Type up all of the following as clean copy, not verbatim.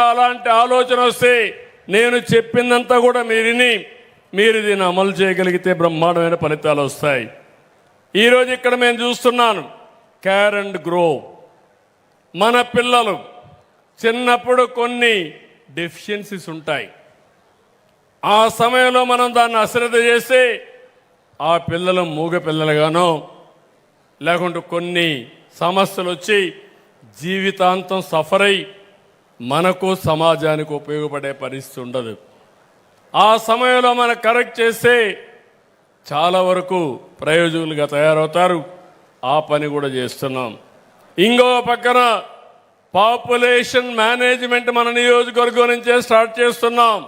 అలాంటి ఆలోచన వస్తే నేను చెప్పిందంతా కూడా మీరు దీన్ని అమలు చేయగలిగితే బ్రహ్మాండమైన ఫలితాలు వస్తాయి. ఈరోజు ఇక్కడ మేము చూస్తున్నాను కేర్ అండ్ గ్రో. మన పిల్లలు చిన్నప్పుడు కొన్ని డెఫిషియన్సీస్ ఉంటాయి. ఆ సమయంలో మనం దాన్ని అశ్రద్ధ చేస్తే ఆ పిల్లలు మూగ పిల్లలుగానో లేకుంటే కొన్ని సమస్యలు వచ్చి జీవితాంతం సఫర్ అయి మనకు సమాజానికి ఉపయోగపడే పరిస్థితి ఉండదు. ఆ సమయంలో మనం కరెక్ట్ చేస్తే చాలా వరకు ప్రయోజకులుగా తయారవుతారు. ఆ పని కూడా చేస్తున్నాం. ఇంకో పక్కన పాపులేషన్ మేనేజ్మెంట్ మన నియోజకవర్గం నుంచే స్టార్ట్ చేస్తున్నాం.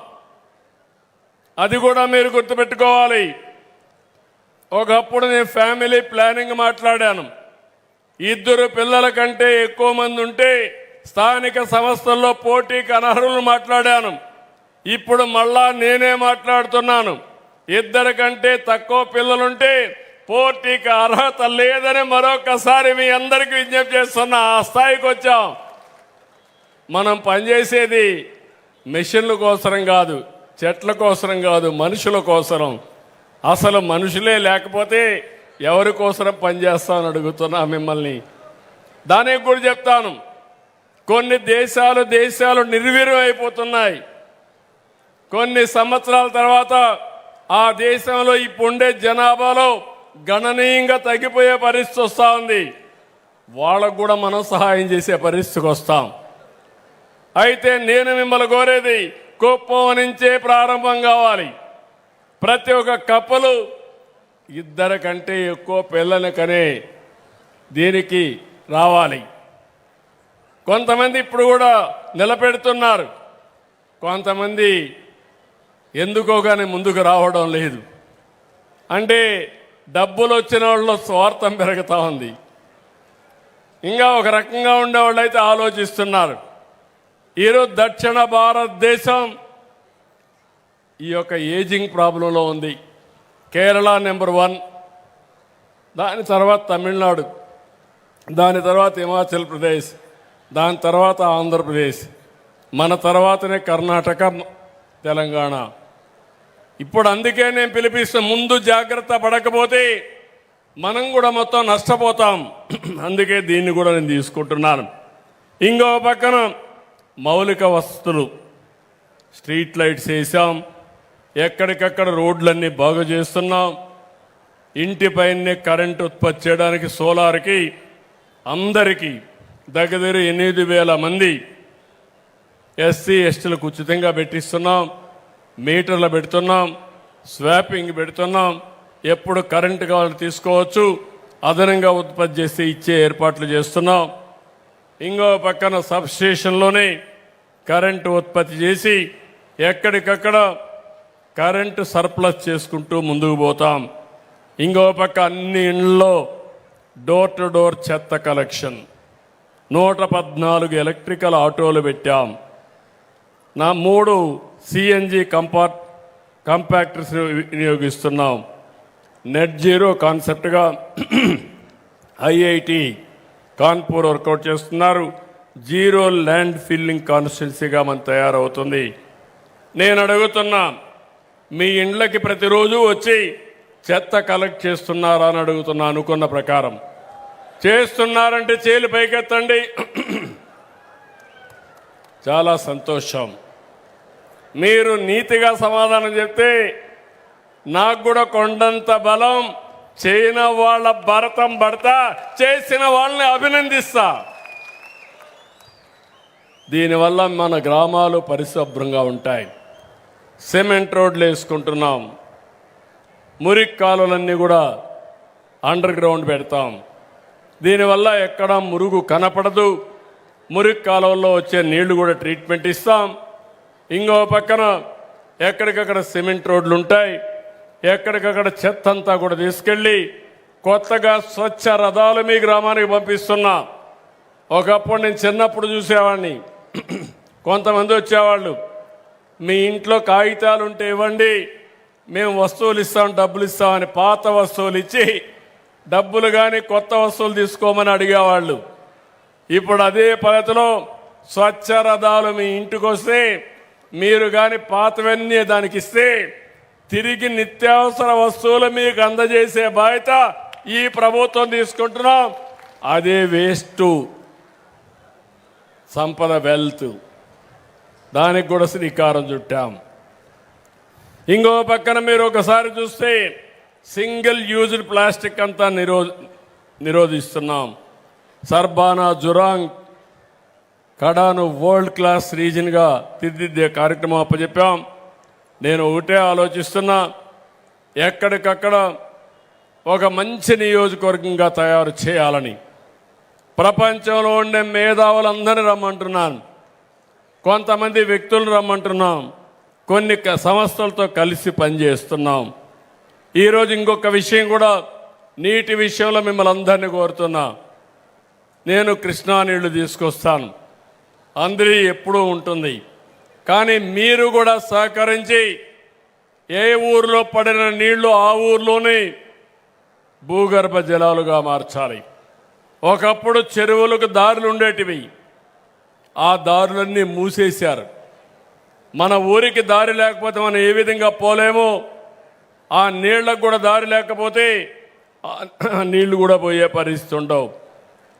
అది కూడా మీరు గుర్తుపెట్టుకోవాలి. ఒకప్పుడు నేను ఫ్యామిలీ ప్లానింగ్ మాట్లాడాను. 2 పిల్లల కంటే ఎక్కువ మంది ఉంటే స్థానిక సంస్థల్లో పోటీకి అనర్హులు మాట్లాడాను. ఇప్పుడు మళ్ళా నేనే మాట్లాడుతున్నాను. 2 కంటే తక్కువ పిల్లలుంటే పోటీకి అర్హత లేదని మరొకసారి మీ అందరికీ విజ్ఞప్తి చేస్తున్నా. ఆ స్థాయికి వచ్చాం. మనం పనిచేసేది మెషిన్ల కోసరం కాదు, చెట్ల కోసరం కాదు, మనుషుల కోసరం. అసలు మనుషులే లేకపోతే ఎవరి కోసరం పనిచేస్తామని అడుగుతున్నా మిమ్మల్ని. దానికి కూడా చెప్తాను, కొన్ని దేశాలు నిర్వీర్యం అయిపోతున్నాయి. కొన్ని సంవత్సరాల తర్వాత ఆ దేశంలో ఇప్పుడుండే జనాభాలో గణనీయంగా తగ్గిపోయే పరిస్థితి వస్తూ ఉంది. వాళ్ళకు కూడా మనం సహాయం చేసే పరిస్థితికి వస్తాం. అయితే నేను మిమ్మల్ని కోరేది కుప్పం నుంచే ప్రారంభం కావాలి. ప్రతి ఒక్క కప్పలు 2 కంటే ఎక్కువ పిల్లల్ని కనే దీనికి రావాలి. కొంతమంది ఇప్పుడు కూడా నిలబెడుతున్నారు, కొంతమంది ఎందుకో కానీ ముందుకు రావడం లేదు. అంటే డబ్బులు వచ్చిన వాళ్ళ స్వార్థం పెరుగుతూ ఉంది. ఇంకా ఒక రకంగా ఉండేవాళ్ళు అయితే ఆలోచిస్తున్నారు. ఈరోజు దక్షిణ భారతదేశం ఈ యొక్క ఏజింగ్ ప్రాబ్లంలో ఉంది. కేరళ నెంబర్ 1, దాని తర్వాత తమిళనాడు, దాని తర్వాత హిమాచల్ ప్రదేశ్, దాని తర్వాత ఆంధ్రప్రదేశ్, మన తర్వాతనే కర్ణాటక, తెలంగాణ. ఇప్పుడు అందుకే నేను పిలిపిస్తున్న, ముందు జాగ్రత్త పడకపోతే మనం కూడా మొత్తం నష్టపోతాం. అందుకే దీన్ని కూడా నేను తీసుకుంటున్నాను. ఇంకో పక్కన మౌలిక వసతులు, స్ట్రీట్ లైట్స్ వేసాం, ఎక్కడికక్కడ రోడ్లన్నీ బాగు చేస్తున్నాం. ఇంటిపైనే కరెంటు ఉత్పత్తి చేయడానికి సోలార్కి అందరికీ దగ్గర 8,000 మంది ఎస్సీ ఎస్టీలకు ఉచితంగా పెట్టిస్తున్నాం. మీటర్లు పెడుతున్నాం, స్వాపింగ్ పెడుతున్నాం. ఎప్పుడు కరెంటు కావాలి తీసుకోవచ్చు, అదనంగా ఉత్పత్తి చేసి ఇచ్చే ఏర్పాట్లు చేస్తున్నాం. ఇంకో పక్కన సబ్ స్టేషన్లోనే కరెంటు ఉత్పత్తి చేసి ఎక్కడికక్కడ కరెంటు సర్ప్లస్ చేసుకుంటూ ముందుకు పోతాం. ఇంకో పక్క అన్ని ఇళ్లలో డోర్ టు డోర్ చెత్త కలెక్షన్, 114 ఎలక్ట్రికల్ ఆటోలు పెట్టాం. 3 సిఎన్జి కాంపాక్టర్స్ వినియోగిస్తున్నాం. నెట్ జీరో కాన్సెప్ట్గా ఐఐటి కాన్పూర్ వర్కౌట్ చేస్తున్నారు. జీరో ల్యాండ్ ఫిల్లింగ్ కాన్స్టిట్యున్సీగా మనం తయారవుతుంది. నేను అడుగుతున్నా, మీ ఇండ్లకి ప్రతిరోజు వచ్చి చెత్త కలెక్ట్ చేస్తున్నారా అని అడుగుతున్నా. అనుకున్న ప్రకారం చేస్తున్నారంటే చేలు పైకెత్తండి. చాలా సంతోషం. మీరు నీతిగా సమాధానం చెప్తే నాకు కూడా కొండంత బలం. చేయని వాళ్ళ భరతం పడతా, చేసిన వాళ్ళని అభినందిస్తా. దీనివల్ల మన గ్రామాలు పరిశుభ్రంగా ఉంటాయి. సిమెంట్ రోడ్లు వేసుకుంటున్నాం. మురికి కాలువలన్నీ కూడా అండర్ గ్రౌండ్ పెడతాం. దీనివల్ల ఎక్కడ మురుగు కనపడదు. మురికి కాలువల్లో వచ్చే నీళ్లు కూడా ట్రీట్మెంట్ ఇస్తాం. ఇంకో పక్కన ఎక్కడికక్కడ సిమెంట్ రోడ్లు ఉంటాయి. ఎక్కడికక్కడ చెత్త అంతా కూడా తీసుకెళ్ళి కొత్తగా స్వచ్ఛ రథాలు మీ గ్రామానికి పంపిస్తున్నా. ఒకప్పుడు నేను చిన్నప్పుడు చూసేవాడిని, కొంతమంది వచ్చేవాళ్ళు, మీ ఇంట్లో కాగితాలు ఉంటే ఇవ్వండి, మేము వస్తువులు ఇస్తాం, డబ్బులు ఇస్తామని పాత వస్తువులు ఇచ్చి డబ్బులు కానీ కొత్త వస్తువులు తీసుకోమని అడిగేవాళ్ళు. ఇప్పుడు అదే పద్ధతిలో స్వచ్ఛ రథాలు మీ ఇంటికి వస్తే మీరు కానీ పాతవన్నీ దానికి ఇస్తే తిరిగి నిత్యావసర వస్తువులు మీకు అందజేసే బాధ్యత ఈ ప్రభుత్వం తీసుకుంటున్నాం. అదే వేస్ట్ సంపద వెల్త్, దానికి కూడా శ్రీకారం చుట్టాం. ఇంకో పక్కన మీరు ఒకసారి చూస్తే సింగిల్ యూజ్డ్ ప్లాస్టిక్ అంతా నిరోధిస్తున్నాం. సర్బానా జురాంగ్ కడాను వరల్డ్ క్లాస్ రీజన్గా తీర్చిదిద్దే కార్యక్రమం అప్పచెప్పాం. నేను ఒకటే ఆలోచిస్తున్నా, ఎక్కడికక్కడ ఒక మంచి నియోజకవర్గంగా తయారు చేయాలని ప్రపంచంలో ఉండే మేధావులందరినీ రమ్మంటున్నాను, కొంతమంది వ్యక్తులను రమ్మంటున్నాం, కొన్ని సంస్థలతో కలిసి పనిచేస్తున్నాం. ఈరోజు ఇంకొక విషయం కూడా, నీటి విషయంలో మిమ్మల్ని అందరినీ కోరుతున్నా. నేను కృష్ణా నీళ్లు తీసుకొస్తాను, అందరి ఎప్పుడూ ఉంటుంది, కానీ మీరు కూడా సహకరించి ఏ ఊరిలో పడిన నీళ్లు ఆ ఊర్లోనే భూగర్భ జలాలుగా మార్చాలి. ఒకప్పుడు చెరువులకు దారులు ఉండేటివి, ఆ దారులన్నీ మూసేశారు. మన ఊరికి దారి లేకపోతే మనం ఏ విధంగా పోలేమో, ఆ నీళ్లకు కూడా దారి లేకపోతే నీళ్లు కూడా పోయే పరిస్థితి ఉండవు.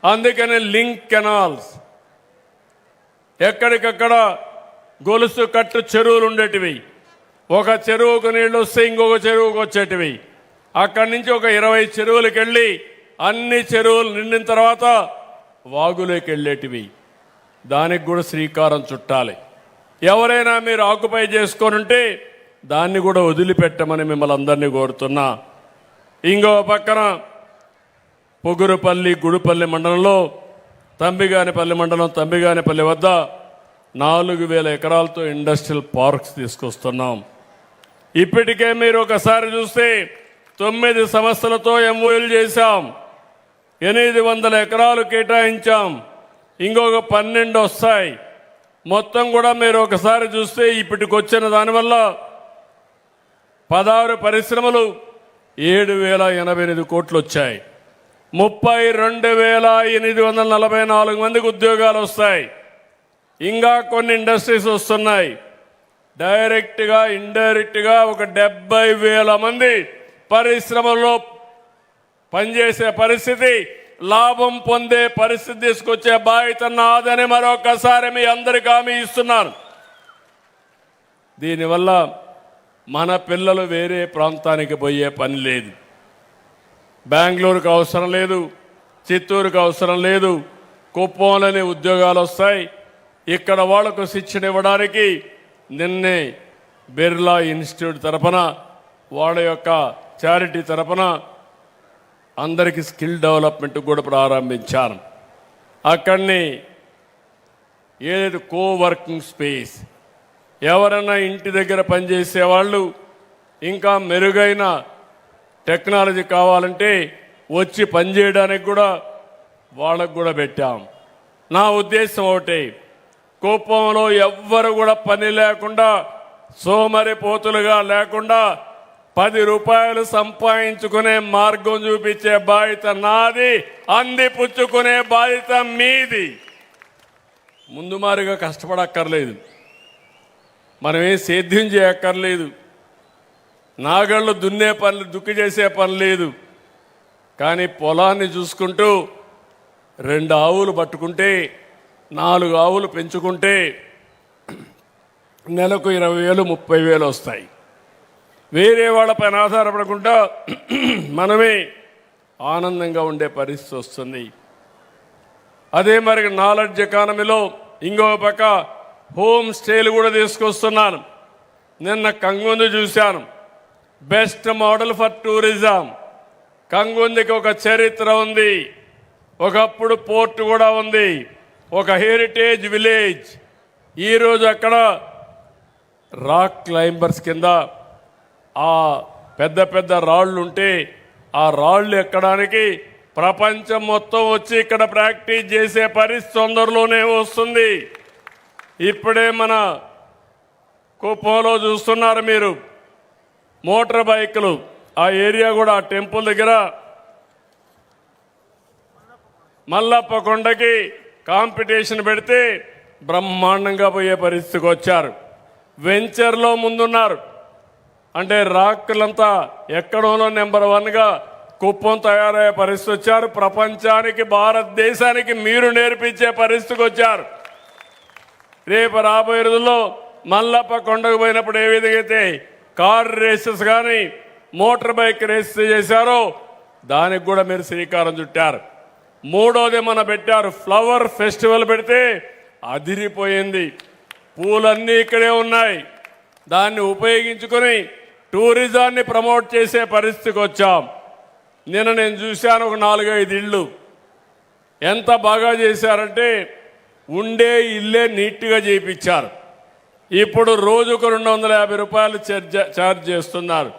అందుకని లింక్ కెనాల్స్, ఎక్కడికక్కడ గొలుసు కట్టు చెరువులు ఉండేటివి, ఒక చెరువుకు నీళ్ళు వస్తే ఇంకొక చెరువుకు వచ్చేటివి. అక్కడి నుంచి ఒక 20 చెరువులకు వెళ్ళి అన్ని చెరువులు నిండిన తర్వాత వాగులోకి వెళ్ళేటివి. దానికి కూడా శ్రీకారం చుట్టాలి. ఎవరైనా మీరు ఆక్యుపై చేసుకొని ఉంటే దాన్ని కూడా వదిలిపెట్టమని మిమ్మల్ని అందరినీ కోరుతున్నా. ఇంకో పక్కన పొగురుపల్లి గుడిపల్లి మండలంలో తంబిగానిపల్లి మండలం తంబిగానిపల్లి వద్ద 4000 ఎకరాలతో ఇండస్ట్రియల్ పార్క్స్ తీసుకొస్తున్నాం. ఇప్పటికే మీరు ఒకసారి చూస్తే 9 సంస్థలతో ఎంఓయూలు చేశాం, 800 ఎకరాలు కేటాయించాం, ఇంకొక 12 వస్తాయి. మొత్తం కూడా మీరు ఒకసారి చూస్తే ఇప్పటికొచ్చిన దానివల్ల 16 పరిశ్రమలు 7,088 కోట్లు వచ్చాయి. 32,844 మందికి ఉద్యోగాలు వస్తాయి. ఇంకా కొన్ని ఇండస్ట్రీస్ వస్తున్నాయి. డైరెక్ట్గా ఇండైరెక్ట్గా ఒక 70,000 మంది పరిశ్రమల్లో పనిచేసే పరిస్థితి, లాభం పొందే పరిస్థితి తీసుకొచ్చే బాధ్యత నాదని మరొకసారి మీ అందరికీ హామీ ఇస్తున్నాను. దీనివల్ల మన పిల్లలు వేరే ప్రాంతానికి పోయే పని లేదు. బెంగళూరుకు అవసరం లేదు, చిత్తూరుకు అవసరం లేదు, కుప్పంలోనే ఉద్యోగాలు వస్తాయి. ఇక్కడ వాళ్లకు శిక్షణ ఇవ్వడానికి నిన్నే బిర్లా ఇన్స్టిట్యూట్ తరపున, వాళ్ళ యొక్క చారిటీ తరపున అందరికీ స్కిల్ డెవలప్మెంట్ కూడా ప్రారంభించాను. అక్కడిని ఏదైతే కోవర్కింగ్ స్పేస్, ఎవరైనా ఇంటి దగ్గర పనిచేసే వాళ్ళు ఇంకా మెరుగైన టెక్నాలజీ కావాలంటే వచ్చి పనిచేయడానికి కూడా వాళ్ళకు కూడా పెట్టాం. నా ఉద్దేశం ఒకటే, కుప్పంలో ఎవ్వరు కూడా పని లేకుండా సోమరిపోతులుగా లేకుండా 10 రూపాయలు సంపాదించుకునే మార్గం చూపించే బాధ్యత నాది, అందిపుచ్చుకునే బాధ్యత మీది. ముందు మారుగా కష్టపడక్కర్లేదు, మనమేం సేద్యం చేయక్కర్లేదు, నాగళ్ళు దున్నే పనులు దుక్కి చేసే పని లేదు. కానీ పొలాన్ని చూసుకుంటూ 2 ఆవులు పట్టుకుంటే 4 ఆవులు పెంచుకుంటే నెలకు 20,000 30,000 వస్తాయి. వేరే వాళ్ళపైన ఆధారపడకుండా మనమే ఆనందంగా ఉండే పరిస్థితి వస్తుంది. అదే మరి నాలెడ్జ్ ఎకానమీలో ఇంకో పక్క హోమ్ స్టేలు కూడా తీసుకొస్తున్నాను. నిన్న కంగుంది చూశాను, బెస్ట్ మోడల్ ఫర్ టూరిజం. కంగుందికి ఒక చరిత్ర ఉంది, ఒకప్పుడు పోర్ట్ కూడా ఉంది, ఒక హెరిటేజ్ విలేజ్. ఈరోజు అక్కడ రాక్ క్లైంబర్స్ కింద ఆ పెద్ద పెద్ద రాళ్ళు ఉంటే ఆ రాళ్ళు ఎక్కడానికి ప్రపంచం మొత్తం వచ్చి ఇక్కడ ప్రాక్టీస్ చేసే పరిస్థితి తొందరలోనే వస్తుంది. ఇప్పుడే మన కుప్పంలో చూస్తున్నారు మీరు మోటార్ బైకులు, ఆ ఏరియా కూడా ఆ టెంపుల్ దగ్గర మల్లప్ప కొండకి కాంపిటీషన్ పెడితే బ్రహ్మాండంగా పోయే పరిస్థితికి వచ్చారు. వెంచర్లో ముందున్నారు. అంటే రాక్కులంతా ఎక్కడోనో నెంబర్ 1గా కుప్పం తయారయ్యే పరిస్థితి వచ్చారు. ప్రపంచానికి భారతదేశానికి మీరు నేర్పించే పరిస్థితికి వచ్చారు. రేపు రాబోయే రోజుల్లో మల్లప్ప కొండకు పోయినప్పుడు ఏ విధంగా అయితే కార్ రేసెస్ కానీ మోటార్ బైక్ రేసెస్ చేశారో దానికి కూడా మీరు శ్రీకారం చుట్టారు. మూడోది మన పెట్టారు ఫ్లవర్ ఫెస్టివల్ పెడితే అదిరిపోయింది. పూలన్నీ ఇక్కడే ఉన్నాయి. దాన్ని ఉపయోగించుకొని టూరిజాన్ని ప్రమోట్ చేసే పరిస్థితికి వచ్చాం. నిన్న నేను చూశాను ఒక 4-5 ఇళ్ళు ఎంత బాగా చేశారంటే ఉండే ఇల్లే నీట్గా చేయించారు. ఇప్పుడు రోజుకు 250 రూపాయలు ఛార్జ్ చేస్తున్నారు.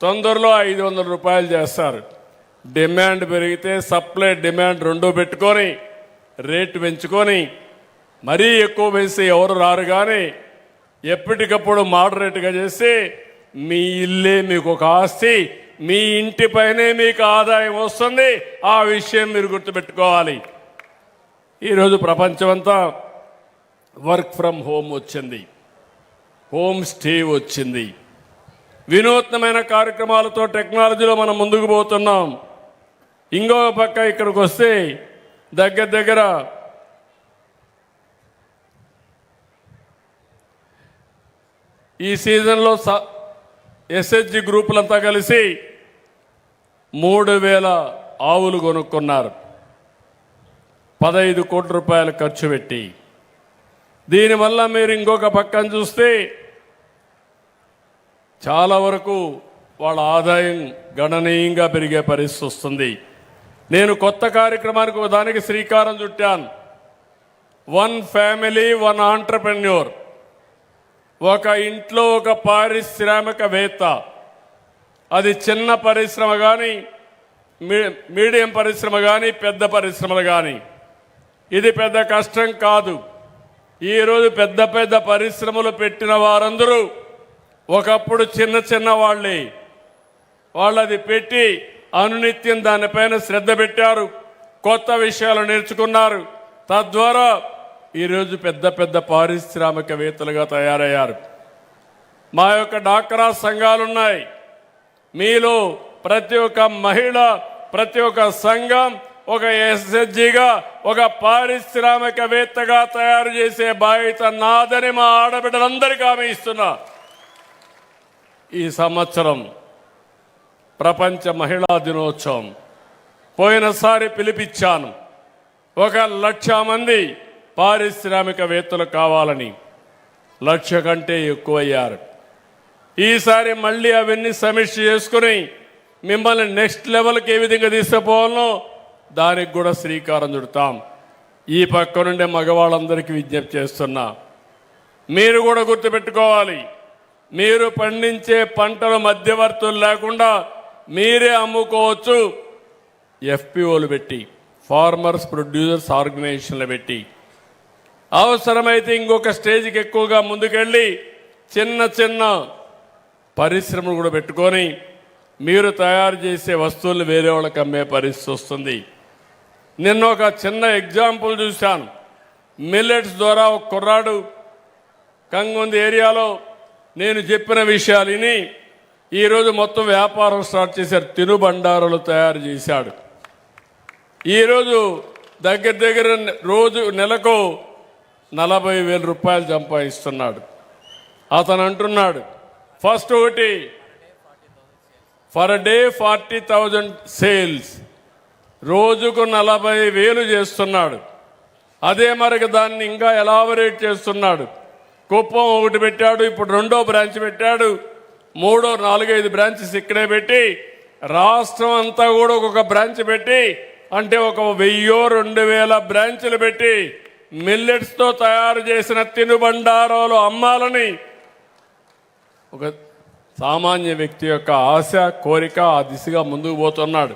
తొందరలో 500 రూపాయలు చేస్తారు. డిమాండ్ పెరిగితే సప్లై డిమాండ్ రెండూ పెట్టుకొని రేటు పెంచుకొని మరీ ఎక్కువ వేసి ఎవరు రారు. కానీ ఎప్పటికప్పుడు మోడరేట్గా చేసి మీ ఇల్లే మీకు ఒక ఆస్తి, మీ ఇంటిపైనే మీకు ఆదాయం వస్తుంది. ఆ విషయం మీరు గుర్తుపెట్టుకోవాలి. ఈరోజు ప్రపంచమంతా వర్క్ ఫ్రమ్ హోమ్ వచ్చింది, హోమ్ స్టే వచ్చింది. వినూత్నమైన కార్యక్రమాలతో టెక్నాలజీలో మనం ముందుకు పోతున్నాం. ఇంకో పక్క ఇక్కడికి వస్తే దగ్గర ఈ సీజన్లో ఎస్హెచ్జి గ్రూపులంతా కలిసి 3000 ఆవులు కొనుక్కున్నారు. 15 కోట్ల రూపాయలు ఖర్చు పెట్టి. దీనివల్ల మీరు ఇంకొక పక్కన చూస్తే చాలా వరకు వాళ్ళ ఆదాయం గణనీయంగా పెరిగే పరిస్థితి వస్తుంది. నేను కొత్త కార్యక్రమానికి దానికి శ్రీకారం చుట్టాను. 1 ఫ్యామిలీ 1 ఆంటర్ప్రెన్యూర్. ఒక ఇంట్లో ఒక పారిశ్రామికవేత్త, అది చిన్న పరిశ్రమ కానీ మీడియం పరిశ్రమ కానీ పెద్ద పరిశ్రమలు కానీ, ఇది పెద్ద కష్టం కాదు. ఈరోజు పెద్ద పెద్ద పరిశ్రమలు పెట్టిన వారందరూ ఒకప్పుడు చిన్న వాళ్ళది పెట్టి అనునిత్యం దానిపైన శ్రద్ధ పెట్టారు, కొత్త విషయాలు నేర్చుకున్నారు. తద్వారా ఈరోజు పెద్ద పెద్ద పారిశ్రామికవేత్తలుగా తయారయ్యారు. మా యొక్క డాక్రా సంఘాలున్నాయి. మీలో ప్రతి ఒక్క మహిళ, ప్రతి ఒక్క సంఘం ఒక ఎస్హెచ్జిగా, ఒక పారిశ్రామికవేత్తగా తయారు చేసే బాధ్యత నాదని మా ఆడబిడ్డలందరికీ హామీ ఇస్తున్నా. ఈ సంవత్సరం ప్రపంచ మహిళా దినోత్సవం పోయినసారి పిలిపించాను. 1,00,000 మంది పారిశ్రామికవేత్తలు కావాలని. 1,00,000 కంటే ఎక్కువయ్యారు. ఈసారి మళ్ళీ అవన్నీ సమీక్ష చేసుకుని మిమ్మల్ని నెక్స్ట్ లెవెల్కి ఏ విధంగా తీసుకుపోవాలనో దానికి కూడా శ్రీకారం చుడతాం. ఈ పక్క నుండే మగవాళ్ళందరికీ విజ్ఞప్తి చేస్తున్నా, మీరు కూడా గుర్తుపెట్టుకోవాలి, మీరు పండించే పంటలు మధ్యవర్తులు లేకుండా మీరే అమ్ముకోవచ్చు. ఎఫ్పిఓలు పెట్టి, ఫార్మర్స్ ప్రొడ్యూసర్స్ ఆర్గనైజేషన్లు పెట్టి, అవసరమైతే ఇంకొక స్టేజ్కి ఎక్కువగా ముందుకెళ్ళి చిన్న పరిశ్రమలు కూడా పెట్టుకొని మీరు తయారు చేసే వస్తువులు వేరే వాళ్ళకి అమ్మే పరిస్థితి వస్తుంది. నిన్న ఒక చిన్న ఎగ్జాంపుల్ చూశాను. మిల్లెట్స్ ద్వారా ఒక కుర్రాడు కంగుంది ఏరియాలో నేను చెప్పిన విషయాలు విని ఈరోజు మొత్తం వ్యాపారం స్టార్ట్ చేశారు. తినుబండారాలు తయారు చేశాడు. ఈరోజు దగ్గర రోజు నెలకు 40,000 రూపాయలు సంపాదిస్తున్నాడు. అతను అంటున్నాడు, ఫస్ట్ ఒకటి ఫర్ డే 40,000 సేల్స్, రోజుకు 40,000 చేస్తున్నాడు. అదే మరికి దాన్ని ఇంకా ఎలాబరేట్ చేస్తున్నాడు. కుప్పం ఒకటి పెట్టాడు, ఇప్పుడు 2వ బ్రాంచ్ పెట్టాడు, 3, 4, 5 బ్రాంచెస్ ఇక్కడే పెట్టి రాష్ట్రం అంతా కూడా ఒక్కొక్క బ్రాంచ్ పెట్టి, అంటే ఒక 1000-2000 బ్రాంచ్లు పెట్టి మిల్లెట్స్తో తయారు చేసిన తినుబండారాలు అమ్మాలని ఒక సామాన్య వ్యక్తి యొక్క ఆశ, కోరిక, ఆ దిశగా ముందుకు పోతున్నాడు.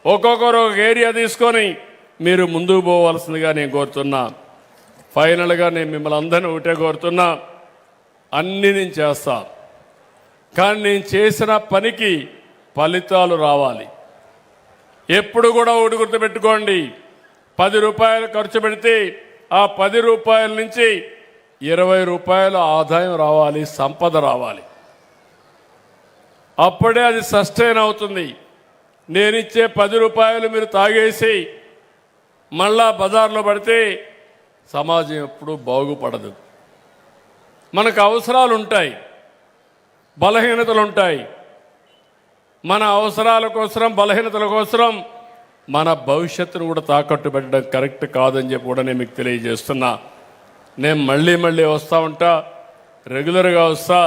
ఒక్కొక్కరు ఒక ఏరియా తీసుకొని మీరు ముందుకు పోవాల్సిందిగా నేను కోరుతున్నా. ఫైనల్గా నేను మిమ్మల్ని అందరినీ ఒకటే కోరుతున్నా, అన్నీ నేను చేస్తా, కానీ నేను చేసిన పనికి ఫలితాలు రావాలి. ఎప్పుడు కూడా ఒకటి గుర్తుపెట్టుకోండి, 10 రూపాయలు ఖర్చు పెడితే ఆ 10 రూపాయల నుంచి 20 రూపాయల ఆదాయం రావాలి, సంపద రావాలి. అప్పుడే అది సస్టైన్ అవుతుంది. నేనిచ్చే 10 రూపాయలు మీరు తాగేసి మళ్ళా బజార్లో పడితే సమాజం ఎప్పుడూ బాగుపడదు. మనకు అవసరాలు ఉంటాయి, బలహీనతలు ఉంటాయి. మన అవసరాల కోసం, బలహీనతల కోసం మన భవిష్యత్తును కూడా తాకట్టు పెట్టడం కరెక్ట్ కాదని చెప్పి కూడా నేను మీకు తెలియజేస్తున్నా. నేను మళ్ళీ వస్తూ ఉంటా, రెగ్యులర్గా వస్తా.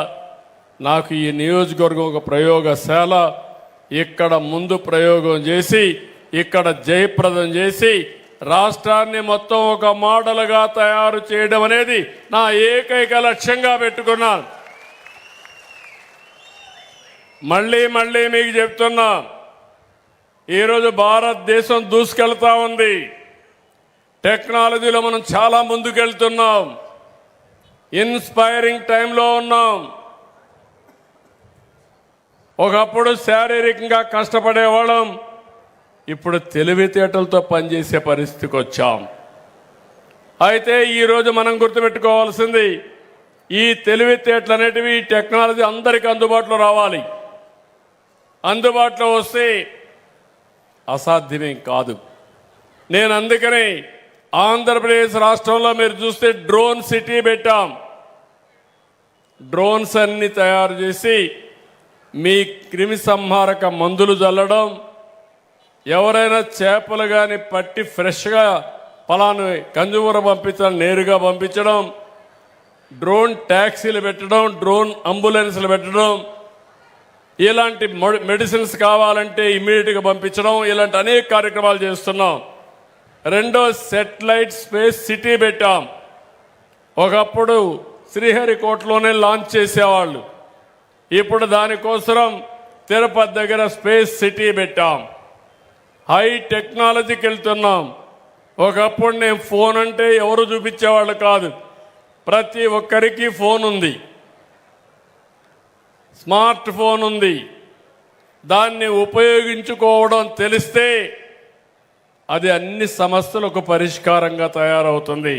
నాకు ఈ నియోజకవర్గం ఒక ప్రయోగశాల. ఇక్కడ ముందు ప్రయోగం చేసి, ఇక్కడ జయప్రదం చేసి, రాష్ట్రాన్ని మొత్తం ఒక మోడల్గా తయారు చేయడం అనేది నా ఏకైక లక్ష్యంగా పెట్టుకున్నాను. మళ్ళీ మీకు చెప్తున్నా, ఈరోజు భారతదేశం దూసుకెళ్తా ఉంది. టెక్నాలజీలో మనం చాలా ముందుకెళ్తున్నాం. ఇన్స్పైరింగ్ టైంలో ఉన్నాం. ఒకప్పుడు శారీరకంగా కష్టపడేవాళ్ళం, ఇప్పుడు తెలివితేటలతో పనిచేసే పరిస్థితికి వచ్చాం. అయితే ఈరోజు మనం గుర్తుపెట్టుకోవాల్సింది, ఈ తెలివితేటలు అనేటివి, ఈ టెక్నాలజీ అందరికీ అందుబాటులో రావాలి. అందుబాటులో వస్తే అసాధ్యమేం కాదు. నేను అందుకని ఆంధ్రప్రదేశ్ రాష్ట్రంలో మీరు చూస్తే డ్రోన్ సిటీ పెట్టాం. డ్రోన్స్ అన్ని తయారు చేసి మీ క్రిమి సంహారక మందులు చల్లడం, ఎవరైనా చేపలు కానీ పట్టి ఫ్రెష్గా పలాను కంజూమర్ పంపించడం, నేరుగా పంపించడం, డ్రోన్ ట్యాక్సీలు పెట్టడం, డ్రోన్ అంబులెన్స్లు పెట్టడం, ఇలాంటి మెడిసిన్స్ కావాలంటే ఇమ్మీడియట్గా పంపించడం, ఇలాంటి అనేక కార్యక్రమాలు చేస్తున్నాం. రెండో సెటిలైట్ స్పేస్ సిటీ పెట్టాం. ఒకప్పుడు శ్రీహరికోటలోనే లాంచ్ చేసేవాళ్ళు, ఇప్పుడు దానికోసం తిరుపతి దగ్గర స్పేస్ సిటీ పెట్టాం. హై టెక్నాలజీకి వెళ్తున్నాం. ఒకప్పుడు నేను ఫోన్ అంటే ఎవరు చూపించేవాళ్ళు కాదు. ప్రతి ఒక్కరికి ఫోన్ ఉంది, స్మార్ట్ ఫోన్ ఉంది. దాన్ని ఉపయోగించుకోవడం తెలిస్తే అది అన్ని సమస్యలకు పరిష్కారంగా తయారవుతుంది.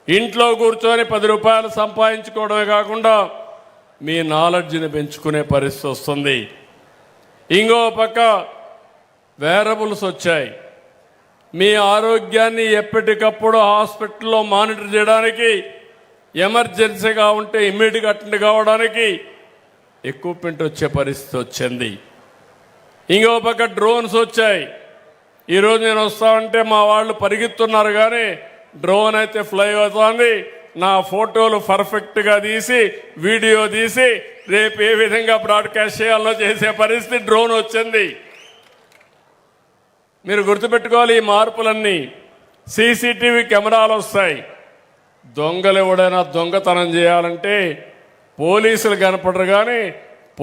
ఇంట్లో కూర్చొని 10 రూపాయలు సంపాదించుకోవడమే కాకుండా మీ నాలెడ్జ్ని పెంచుకునే పరిస్థితి వస్తుంది. ఇంకో పక్క వేరబుల్స్ వచ్చాయి. మీ ఆరోగ్యాన్ని ఎప్పటికప్పుడు హాస్పిటల్లో మానిటర్ చేయడానికి, ఎమర్జెన్సీగా ఉంటే ఇమ్మీడియట్గా అటెండ్ కావడానికి ఎక్విప్మెంట్ వచ్చే పరిస్థితి వచ్చింది. ఇంకో పక్క డ్రోన్స్ వచ్చాయి. ఈరోజు నేను వస్తామంటే మా వాళ్ళు పరిగెత్తున్నారు, కానీ డ్రోన్ అయితే ఫ్లై అవుతుంది. నా ఫోటోలు పర్ఫెక్ట్గా తీసి, వీడియో తీసి, రేపు ఏ విధంగా బ్రాడ్కాస్ట్ చేయాలో చేసే పరిస్థితి డ్రోన్ వచ్చింది. మీరు గుర్తుపెట్టుకోవాలి, ఈ మార్పులన్నీ. సీసీటీవీ కెమెరాలు వస్తాయి. దొంగలు ఎవడైనా దొంగతనం చేయాలంటే పోలీసులు కనపడరు, కానీ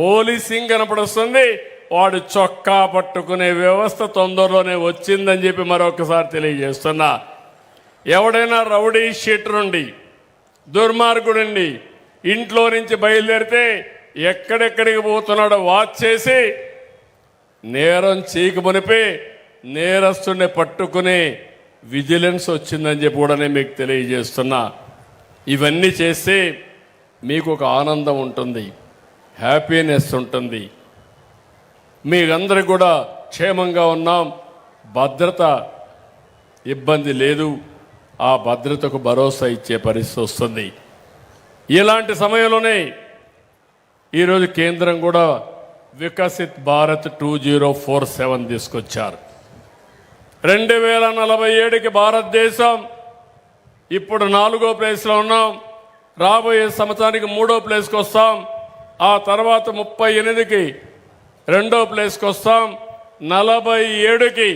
పోలీసింగ్ కనపడుస్తుంది. వాడు చొక్కా పట్టుకునే వ్యవస్థ తొందరలోనే వచ్చిందని చెప్పి మరొకసారి తెలియజేస్తున్నా. ఎవడైనా రౌడీ షీటర్ ఉండి, దుర్మార్గుడండి, ఇంట్లో నుంచి బయలుదేరితే ఎక్కడెక్కడికి పోతున్నాడో వాచ్ చేసి నేరం చీకుమునిపి నేరస్తుని పట్టుకునే విజిలెన్స్ వచ్చిందని చెప్పి కూడా నేను మీకు తెలియజేస్తున్నా. ఇవన్నీ చేస్తే మీకు ఒక ఆనందం ఉంటుంది, హ్యాపీనెస్ ఉంటుంది. మీకందరికి కూడా క్షేమంగా ఉన్నాం, భద్రత ఇబ్బంది లేదు, ఆ భద్రతకు భరోసా ఇచ్చే పరిస్థితి వస్తుంది. ఇలాంటి సమయంలోనే ఈరోజు కేంద్రం కూడా వికసిత్ భారత్ 2047 తీసుకొచ్చారు. 2047కి భారతదేశం ఇప్పుడు 4వ ప్లేస్లో ఉన్నాం. రాబోయే సంవత్సరానికి 3వ ప్లేస్కి వస్తాం. ఆ తర్వాత 38కి 2వ ప్లేస్కి వస్తాం. 47కి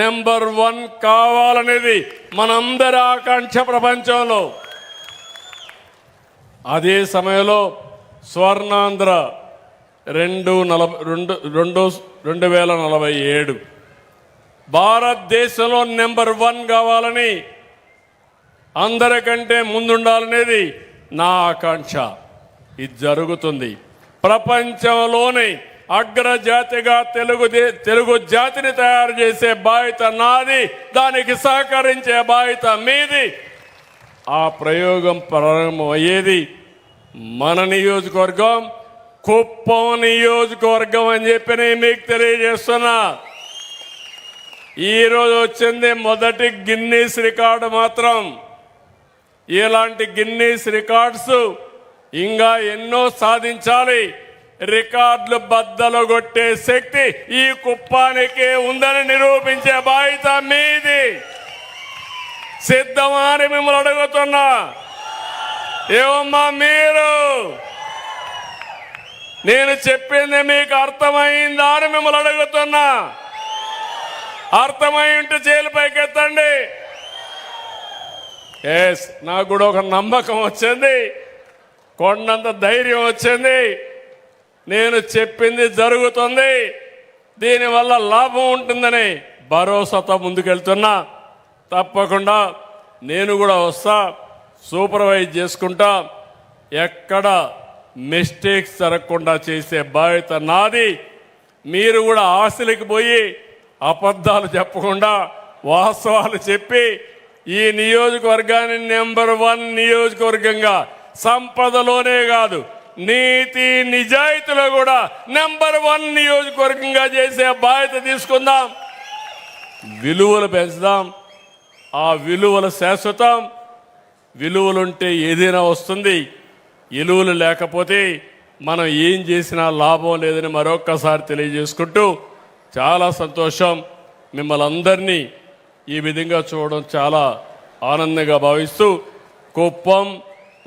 నెంబర్ 1 కావాలనేది మనందరి ఆకాంక్ష ప్రపంచంలో. అదే సమయంలో స్వర్ణాంధ్ర 2047 భారతదేశంలో నెంబర్ 1 కావాలని, అందరికంటే ముందుండాలనేది నా ఆకాంక్ష. ఇది జరుగుతుంది. ప్రపంచంలోని అగ్రజాతిగా తెలుగు జాతిని తయారు చేసే బాధ్యత నాది, దానికి సహకరించే బాధ్యత మీది. ఆ ప్రయోగం ప్రారంభమయ్యేది మన నియోజకవర్గం కుప్పం నియోజకవర్గం అని చెప్పి నేను మీకు తెలియజేస్తున్నా. ఈరోజు వచ్చింది మొదటి గిన్నీస్ రికార్డు మాత్రం. ఇలాంటి గిన్నీస్ రికార్డ్స్ ఇంకా ఎన్నో సాధించాలి. రికార్డులు బద్దలు కొట్టే శక్తి ఈ కుప్పానికి ఉందని నిరూపించే బాధ్యత మీది. సిద్ధమా అని మిమ్మల్ని అడుగుతున్నా. ఏమమ్మా మీరు? నేను చెప్పింది మీకు అర్థమైందా అని మిమ్మల్ని అడుగుతున్నా. అర్థమై ఉంటే చేలు పైకెత్తండి. ఎస్, నాకు కూడా ఒక నమ్మకం వచ్చింది, కొండంత ధైర్యం వచ్చింది. నేను చెప్పింది జరుగుతుంది, దీనివల్ల లాభం ఉంటుందని భరోసాతో ముందుకెళ్తున్నా. తప్పకుండా నేను కూడా వస్తా, సూపర్వైజ్ చేసుకుంటా. ఎక్కడ మిస్టేక్స్ జరగకుండా చేసే బాధ్యత నాది. మీరు కూడా ఆశలకు పోయి అబద్ధాలు చెప్పకుండా వాస్తవాలు చెప్పి ఈ నియోజకవర్గాన్ని నెంబర్ 1 నియోజకవర్గంగా, సంపదలోనే కాదు నీతి నిజాయితీలో కూడా నెంబర్ 1 నియోజకవర్గంగా చేసే బాధ్యత తీసుకుందాం. విలువలు పెంచుదాం. ఆ విలువలు శాశ్వతం. విలువలుంటే ఏదైనా వస్తుంది. విలువలు లేకపోతే మనం ఏం చేసినా లాభం లేదని మరొక్కసారి తెలియజేసుకుంటూ, చాలా సంతోషం. మిమ్మల్ని అందరినీ ఈ విధంగా చూడడం చాలా ఆనందంగా భావిస్తూ, కుప్పం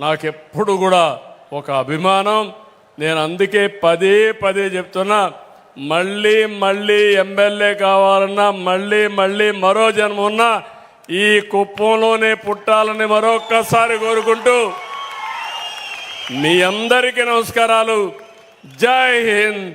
నాకెప్పుడు కూడా ఒక అభిమానం. నేను అందుకే పదే పదే చెప్తున్నా, మళ్ళీ మళ్ళీ ఎమ్మెల్యే కావాలన్నా, మళ్ళీ మరో జన్మ ఉన్నా ఈ కుప్పంలోనే పుట్టాలని మరొక్కసారి కోరుకుంటూ, మీ అందరికీ నమస్కారాలు. జై హింద్,